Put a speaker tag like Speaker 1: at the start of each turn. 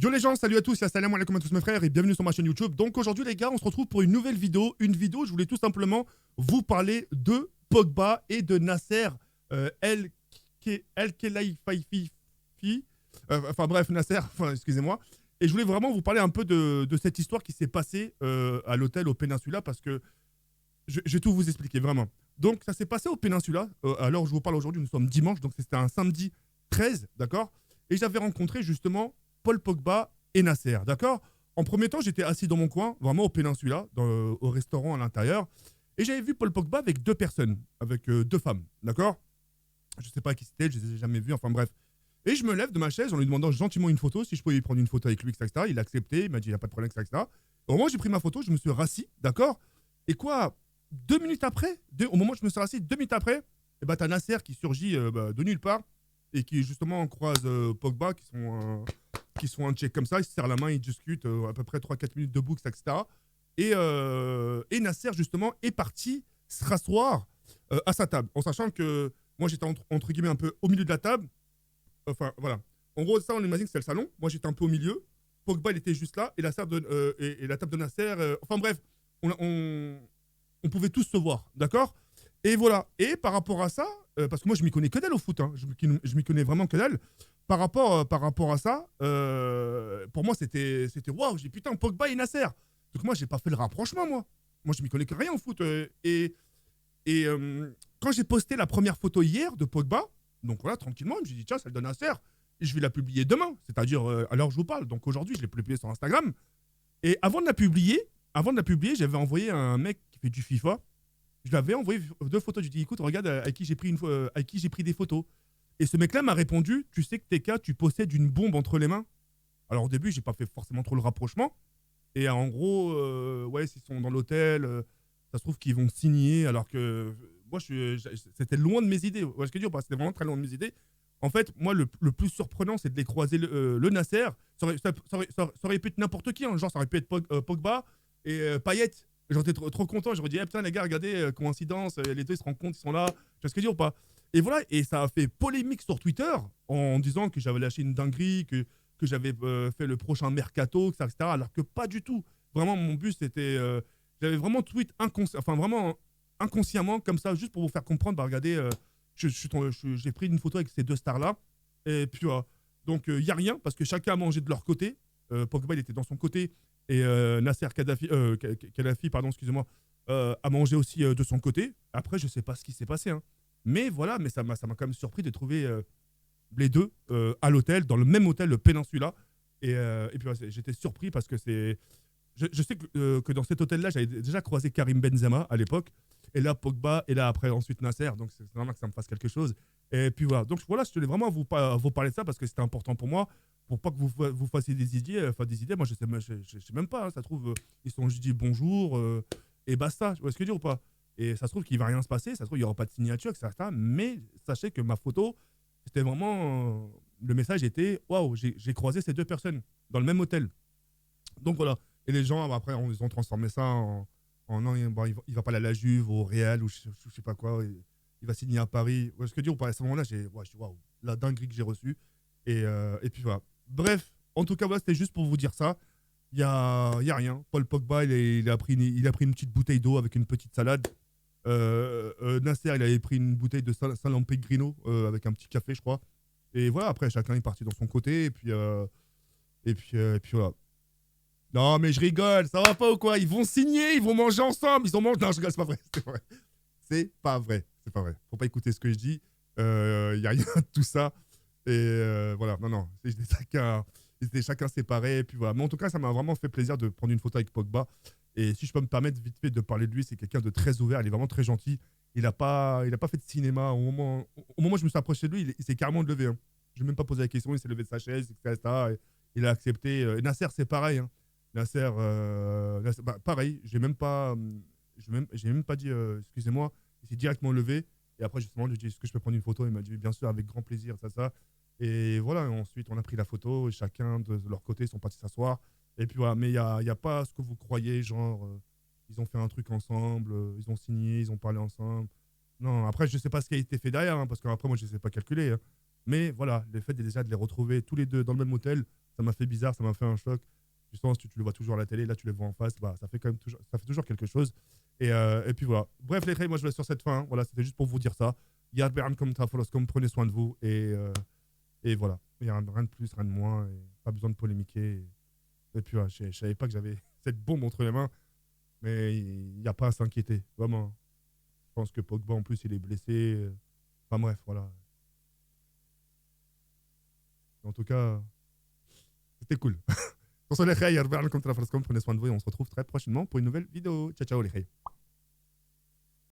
Speaker 1: Yo les gens, salut à tous et assalamu alaikum à tous mes frères et bienvenue sur ma chaîne YouTube. Donc aujourd'hui les gars, on se retrouve pour une nouvelle vidéo. Une vidéo, je voulais tout simplement vous parler de Pogba et de Nasser El Khelaifi. Enfin bref, Nasser, excusez-moi. Et je voulais vraiment vous parler un peu de cette histoire qui s'est passée à l'hôtel au Peninsula parce que je vais tout vous expliquer vraiment. Donc ça s'est passé au Peninsula. Alors je vous parle aujourd'hui, nous sommes dimanche, donc c'était un samedi 13, d'accord. Et j'avais rencontré justement Paul Pogba et Nasser, d'accord. En premier temps, j'étais assis dans mon coin, vraiment au Peninsula, au restaurant à l'intérieur. Et j'avais vu Paul Pogba avec deux personnes, avec deux femmes, d'accord. Je ne sais pas qui c'était, je ne les ai jamais vues, enfin bref. Et je me lève de ma chaise en lui demandant gentiment une photo, si je pouvais lui prendre une photo avec lui, etc. Il a accepté, il m'a dit il n'y a pas de problème, etc. Au moment où j'ai pris ma photo, je me suis rassis, d'accord. Et quoi, 2 minutes après, au moment où je me suis rassis, 2 minutes après, et bah, t'as Nasser qui surgit de nulle part et qui justement croise Pogba, qui sont un check comme ça, ils se serrent la main, ils discutent à peu près 3-4 minutes de boucle, etc. Et Nasser, justement, est parti se rasseoir à sa table, en sachant que moi, j'étais entre guillemets un peu au milieu de la table. Enfin, voilà. En gros, ça, on imagine que c'est le salon. Moi, j'étais un peu au milieu. Pogba, il était juste là. Et la table de Nasser. Enfin, bref, on pouvait tous se voir. D'accord. Et voilà. Et par rapport à ça, parce que moi, je m'y connais que dalle au foot. Hein, je m'y connais vraiment que dalle. Par rapport à ça, pour moi, c'était waouh. J'ai dit putain, Pogba et Nasser. Donc, moi, j'ai pas fait le rapprochement, moi. Moi, je m'y connais que rien au foot. Quand j'ai posté la première photo hier de Pogba, donc voilà, tranquillement, je me suis dit, tiens, ça le donne à Nasser. Et je vais la publier demain, c'est-à-dire à l'heure où je vous parle. Donc aujourd'hui, je l'ai publiée sur Instagram. Et avant de la publier, j'avais envoyé à un mec qui fait du FIFA. Je lui avais envoyé deux photos. Je lui ai dit, écoute, regarde avec qui j'ai pris des photos. Et ce mec-là m'a répondu, tu sais que TK, tu possèdes une bombe entre les mains. Alors au début, j'ai pas fait forcément trop le rapprochement. Et en gros, ouais, s'ils sont dans l'hôtel, ça se trouve qu'ils vont signer, alors que moi, c'était loin de mes idées. Ouais, ce que je veux dire, c'était vraiment très loin de mes idées. En fait, moi, le plus surprenant, c'est de les croiser le Nasser. Ça aurait pu être n'importe qui, hein. Genre, ça aurait pu être Pogba et Payet. J'aurais été trop content. J'aurais dit, eh, putain, les gars, regardez, coïncidence, les deux ils se rencontrent, ils sont là. Tu vois ce que je veux dire ou pas? Et voilà, et ça a fait polémique sur Twitter en disant que j'avais lâché une dinguerie, que j'avais fait le prochain mercato, etc., etc. Alors que pas du tout. Vraiment, mon but, c'était. J'avais vraiment tweet enfin, vraiment inconsciemment, comme ça, juste pour vous faire comprendre. Bah, regardez, j'ai pris une photo avec ces deux stars-là. Et puis, donc, il n'y a rien, parce que chacun a mangé de leur côté. Pogba, il était dans son côté. Et Nasser Kadhafi, pardon, excusez-moi, a mangé aussi de son côté. Après, je ne sais pas ce qui s'est passé. Hein. Mais voilà, mais ça m'a quand même surpris de trouver les deux à l'hôtel, dans le même hôtel, le Peninsula. Et puis ouais, j'étais surpris parce que c'est. Je sais que dans cet hôtel-là, j'avais déjà croisé Karim Benzema à l'époque. Et là, Pogba, et là, après, ensuite Nasser. Donc, c'est normal que ça me fasse quelque chose. Et puis voilà. Donc, voilà, je tenais vraiment à vous parler de ça parce que c'était important pour moi. Pour pas que vous fassiez des idées. Enfin, des idées, moi, je sais même pas. Hein, ça se trouve, ils sont juste dit bonjour et basta. Tu vois ce que je veux dire ou pas? Et ça se trouve qu'il va rien se passer. Ça se trouve, il n'y aura pas de signature, etc. Mais sachez que ma photo, c'était vraiment. Le message était waouh, j'ai croisé ces deux personnes dans le même hôtel. Donc voilà. Et les gens, après, ils ont transformé ça en non, bon, il va pas aller à la Juve, au Real, ou je sais pas quoi. Il va signer à Paris. Ouais, ce que dire, à ce moment-là, je dis waouh, la dinguerie que j'ai reçue. Et puis voilà. Bref, en tout cas, voilà, c'était juste pour vous dire ça. Il y a rien. Paul Pogba, il a pris une petite bouteille d'eau avec une petite salade. Nasser, il avait pris une bouteille de San Pellegrino avec un petit café, je crois. Et voilà, après, chacun est parti dans son côté. Et puis voilà. Non, mais je rigole, ça va pas ou quoi? Ils vont signer, ils vont manger ensemble, ils ont mangé. Non, je rigole, c'est pas vrai. C'est pas vrai. C'est pas vrai. C'est pas vrai. Faut pas écouter ce que je dis. Y a rien de tout ça. Et voilà, non, non. Ils étaient chacun séparés. Et puis voilà. Mais en tout cas, ça m'a vraiment fait plaisir de prendre une photo avec Pogba. Et si je peux me permettre vite fait de parler de lui, c'est quelqu'un de très ouvert. Il est vraiment très gentil. Il a pas fait de cinéma. Au moment où je me suis approché de lui, il s'est carrément levé. Hein. Je ne lui ai même pas posé la question. Il s'est levé de sa chaise, etc. Et il a accepté. Nasser, c'est pareil. Hein. Nasser, bah, pareil. J'ai même pas dit excusez-moi. Il s'est directement levé. Et après, justement, je lui ai dit est-ce que je peux prendre une photo? Il m'a dit bien sûr, avec grand plaisir, ça. Et voilà, ensuite, on a pris la photo. Et chacun de leur côté, ils sont partis s'asseoir. Et puis voilà, mais il y a pas ce que vous croyez, genre, ils ont fait un truc ensemble, ils ont signé, ils ont parlé ensemble. Non, après, je sais pas ce qui a été fait derrière, hein, parce qu'après, moi, je ne sais pas calculer. Hein. Mais voilà, le fait déjà de les retrouver tous les deux dans le même hôtel, Ça m'a fait bizarre, ça m'a fait un choc. Tu sens, tu le vois toujours à la télé, là tu les vois en face, bah, ça fait quand même toujours, ça fait toujours quelque chose. Et puis voilà. Bref, les gars, moi je vais sur cette fin. Hein. Voilà, c'était juste pour vous dire ça. Yarber comme Tafoloskom, prenez soin de vous. Et voilà. Il n'y a rien de plus, rien de moins. Et pas besoin de polémiquer. Et puis voilà, je savais pas que j'avais cette bombe entre les mains. Mais il n'y a pas à s'inquiéter. Vraiment. Je pense que Pogba en plus il est blessé. Enfin bref, voilà. En tout cas, c'était cool. Sur ce, les gars, Yarber comme Tafoloskom, prenez soin de vous et on se retrouve très prochainement pour une nouvelle vidéo. Ciao, ciao les gars.